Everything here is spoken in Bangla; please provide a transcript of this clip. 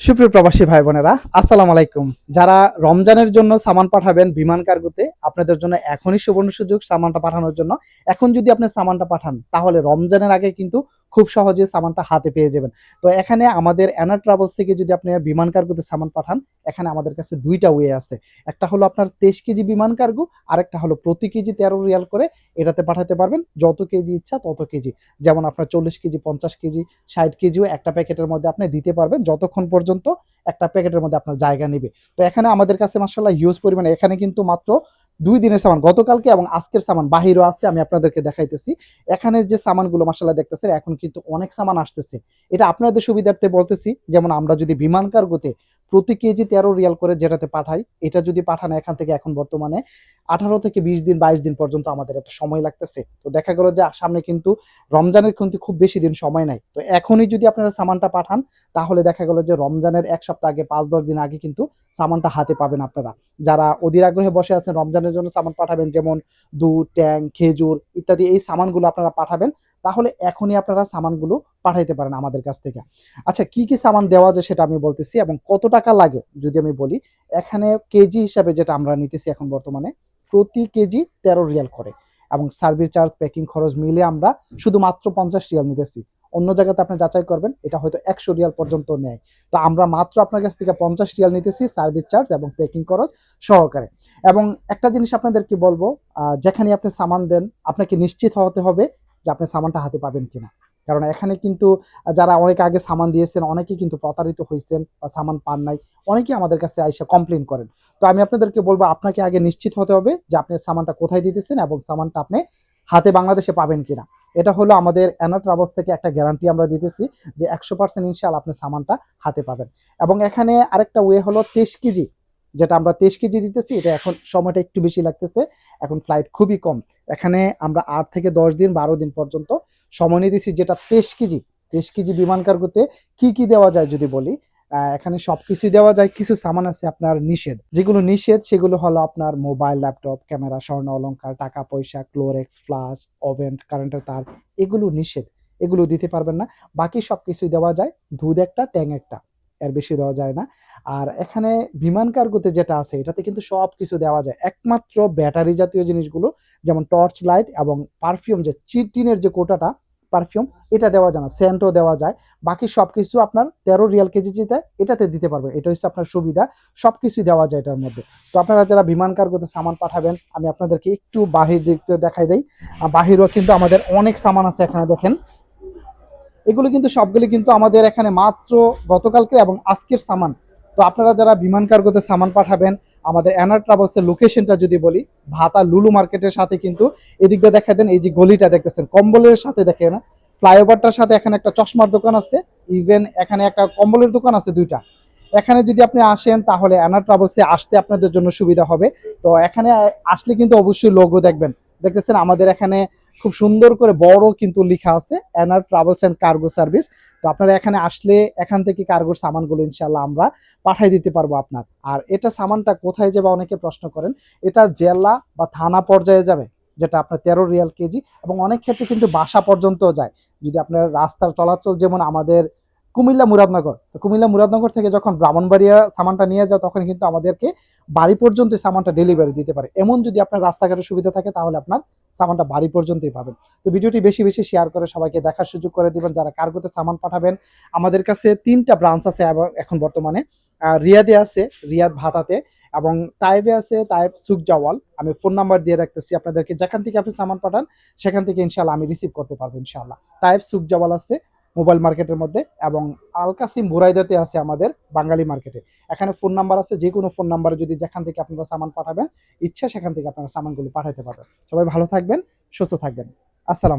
সুপ্রিয় প্রবাসী ভাই বোনেরা, আসসালামু আলাইকুম। যারা রমজানের জন্য সামান পাঠাবেন বিমান কার্গোতে, আপনাদের জন্য এখনই সুবর্ণ সুযোগ সামানটা পাঠানোর জন্য। এখন যদি আপনি সামানটা পাঠান, তাহলে রমজানের আগে কিন্তু খুব সহজে সামানটা হাতে পেয়ে যাবেন। তো এখানে আমাদের এনার ট্রাভেলস থেকে যদি আপনি বিমান কার্গোতে সামান পাঠান, এখানে আমাদের কাছে দুইটা ওয়ে আছে। একটা হলো আপনার 23 কেজি বিমান কার্গো, আরেকটা হলো প্রতি কেজি 13 রিয়াল করে এটাতে পাঠাতে পারবেন। যত কেজি ইচ্ছা তত কেজি। যেমন আপনার 40 কেজি, 50 কেজি, 60 কেজিও একটা প্যাকেটের মধ্যে আপনি দিতে পারবেন, যতক্ষণ পর্যন্ত একটা প্যাকেটের মধ্যে আপনার জায়গা নেবে। তো এখানে আমাদের কাছে মাশাআল্লাহ হিউজ পরিমাণে, এখানে কিন্তু মাত্র 2 দিনের সামান, গতকালকে এবং আজকের সামান বাহিরও আছে, আমি আপনাদেরকে দেখাইতেছি। এখানে যে সামানগুলো মাশাআল্লাহ দেখতেছেন, এখন কিন্তু অনেক সামান আসতেছে। এটা আপনাদের সুবিধার্থে বলতেছি। যেমন আমরা যদি বিমান কার্গোতে প্রতি কেজি 13 রিয়াল করে যেটাতে পাঠাই, এটা যদি পাঠান এখান থেকে এখন বর্তমানে 18 থেকে 20 দিন 22 দিন পর্যন্ত আমাদের একটা সময় লাগতেছে। তো দেখা গেল যে সামনে কিন্তু রমজানের কিন্তু খুব বেশি দিন সময় নাই। তো এখনই যদি আপনারা সামানটা পাঠান, তাহলে দেখা গেল যে রমজানের 1 সপ্তাহ আগে, 5-10 দিন আগে কিন্তু সামানটা হাতে পাবেন আপনারা। যারা অধীর আগ্রহে বসে আছেন রমজানের জন্য সামান পাঠাবেন, যেমন দুধ, ট্যাং, খেজুর ইত্যাদি এই সামানগুলো আপনারা পাঠাবেন, তাহলে এখনই আপনারা সামানগুলো পাঠাইতে পারেন আমাদের কাছ থেকে। আচ্ছা, কি কি সামান দেওয়া যায় সেটা আমি বলতেছি, এবং কত টাকা লাগে যদি আমি বলি। এখানে কেজি হিসাবে যেটা আমরা নিতেছি এখন বর্তমানে, প্রতি কেজি 13 রিয়াল করে, এবং সার্ভিস চার্জ, প্যাকিং খরচ মিলে আমরা শুধুমাত্র 50 রিয়াল নিতেছি। অন্য জায়গাতে আপনি যাচাই করবেন, এটা হয়তো 100 রিয়াল পর্যন্ত নেয়। তো আমরা মাত্র আপনার কাছ থেকে 50 রিয়াল নিতেছি, সার্ভিস চার্জ এবং প্যাকিং খরচ সহকারে। এবং একটা জিনিস আপনাদেরকে বলবো, যেখানে আপনি সামান দেন, আপনাকে নিশ্চিত হতে হবে যে আপনি সামানটা হাতে পাবেন কিনা। কারণ এখানে কিন্তু যারা অনেক আগে সামান দিয়েছেন, অনেকেই কিন্তু প্রতারিত হয়েছেন বা সামান পান নাই, অনেকেই আমাদের কাছে আইসা কমপ্লেন করেন। তো আমি আপনাদেরকে বলবো, আপনাকে আগে নিশ্চিত হতে হবে যে আপনি সামানটা কোথায় দিতেছেন এবং সামানটা আপনি হাতে বাংলাদেশে পাবেন কিনা। এটা হলো আমাদের এনার ট্রাভেলস থেকে একটা গ্যারান্টি আমরা দিতেছি যে 100% ইনশাআল্লাহ আপনি সামানটা হাতে পাবেন। এবং এখানে আরেকটা ওয়ে হলো 23 কেজি, যেটা আমরা 23 কেজি দিতেছি, এটা এখন সময়টা একটু বেশি লাগতেছে, এখন ফ্লাইট খুবই কম। এখানে আমরা 8 থেকে 10 দিন 12 দিন পর্যন্ত সময় নিতেছি। যেটা 23 কেজি বিমান কার্গোতে কি কি দেওয়া যায় যদি বলি, এখানে সবকিছুই দেওয়া যায়। কিছু সামান আছে আপনার নিষেধ, যেগুলো নিষেধ সেগুলো হলো আপনার মোবাইল, ল্যাপটপ, ক্যামেরা, স্বর্ণ অলংকার, টাকা পয়সা, ক্লোরেক্স, ফ্লাশ, ওভেন, কারেন্টের তার, এগুলো নিষেধ, এগুলো দিতে পারবেন না। বাকি সবকিছুই দেওয়া যায়, দুধ একটা, ট্যাং একটা, এর বেশি দেওয়া যায় না। আর এখানে বিমান কার্গোতে যেটা আছে, এটাতে কিন্তু সব কিছু দেওয়া যায়, একমাত্র ব্যাটারি জাতীয় জিনিসগুলো, যেমন টর্চ লাইট এবং পারফিউম, যে টিনের যে কোটাটা পারফিউম, এটা দেওয়া যায় না, সেন্টও দেওয়া যায়। বাকি সবকিছু আপনার 13 রিয়াল কেজি যেটা, এটাতে দিতে পারবেন। এটা হচ্ছে আপনার সুবিধা, সবকিছুই দেওয়া যায় এটার মধ্যে। তো আপনারা যারা বিমান কার্গোতে সামান পাঠাবেন, আমি আপনাদেরকে একটু বাহির দিকতে দেখাই দেই। বাহিরও কিন্তু আমাদের অনেক সামান আছে, এখানে দেখেন। এগুলো কিন্তু সবগুলি কিন্তু আমাদের এখানে মাত্র গতকালকে এবং আজকের সামান। তো আপনারা যারা বিমান কার্গোতে সামান পাঠাবেন, আমাদের এনার ট্রাভেলসের লোকেশনটা যদি বলি, ভাতা লুলু মার্কেটের সাথে কিন্তু এদিক দিয়ে দেখা দেন, এই যে গলিটা দেখতেছেন, কম্বলের সাথে দেখেন, ফ্লাইওভারটার সাথে এখানে একটা চশমার দোকান আছে, ইভেন এখানে একটা কম্বলের দোকান আছে, দুইটা। এখানে যদি আপনি আসেন, তাহলে এনার ট্রাভেলসে আসতে আপনাদের জন্য সুবিধা হবে। তো এখানে আসলে কিন্তু অবশ্যই লোগো দেখবেন, দেখতেছেন আমাদের এখানে খুব সুন্দর করে বড় কিন্তু লেখা আছে এনার ট্রাভেলস এন্ড কার্গো সার্ভিস। তো আপনারা এখানে আসলে এখান থেকে কার্গোর সামানগুলো ইনশাল্লাহ আমরা পাঠিয়ে দিতে পারবো আপনার। আর এটা সামানটা কোথায় যাবে অনেকে প্রশ্ন করেন, এটা জেলা বা থানা পর্যায়ে যাবে, যেটা আপনার 13 রিয়াল কেজি, এবং অনেক ক্ষেত্রে কিন্তু বাসা পর্যন্ত যায়। যদি আপনার রাস্তার চলাচল, যেমন আমাদের কুমিল্লা মুরাদনগর, তো কুমিল্লা মুরাদনগর থেকে যখন ব্রাহ্মণবাড়িয়া সামানটা নিয়ে যায়, তখন কিন্তু আমাদেরকে বাড়ি পর্যন্ত সামানটা ডেলিভারি দিতে পারে। এমন যদি আপনার রাস্তাঘাটের সুবিধা থাকে, তাহলে আপনার সামানটা বাড়ি পর্যন্তই পাবেন। তো ভিডিওটি বেশি বেশি শেয়ার করে সবাইকে দেখার সুযোগ করে দিবেন যারা কার্গোতে সামান পাঠাবেন। আমাদের কাছে 3টা ব্রাঞ্চ আছে এখন বর্তমানে। রিয়াদে আছে, রিয়াদ ভাতাতে, এবং তাইফে আছে, তাইফ সুকজাওয়াল। আমি ফোন নাম্বার দিয়ে রাখতেছি আপনাদেরকে, যেখান থেকে আপনি সামান পাঠান সেখান থেকে ইনশাল্লাহ আমি রিসিভ করতে পারবো ইনশাল্লাহ। তাইফ সুকজাওয়াল আছে মোবাইল মার্কেটের মধ্যে, এবং আল কাসিম বুরাইদাতে আছে আমাদের বাঙালি মার্কেটে। এখানে ফোন নাম্বার আছে, যে কোনো ফোন নাম্বারে যদি যেখান থেকে আপনারা সামান পাঠাবেন ইচ্ছা, সেখান থেকে আপনারা সামানগুলো পাঠাতে পারবেন। সবাই ভালো থাকবেন, সুস্থ থাকবেন। আসসালামু আলাইকুম।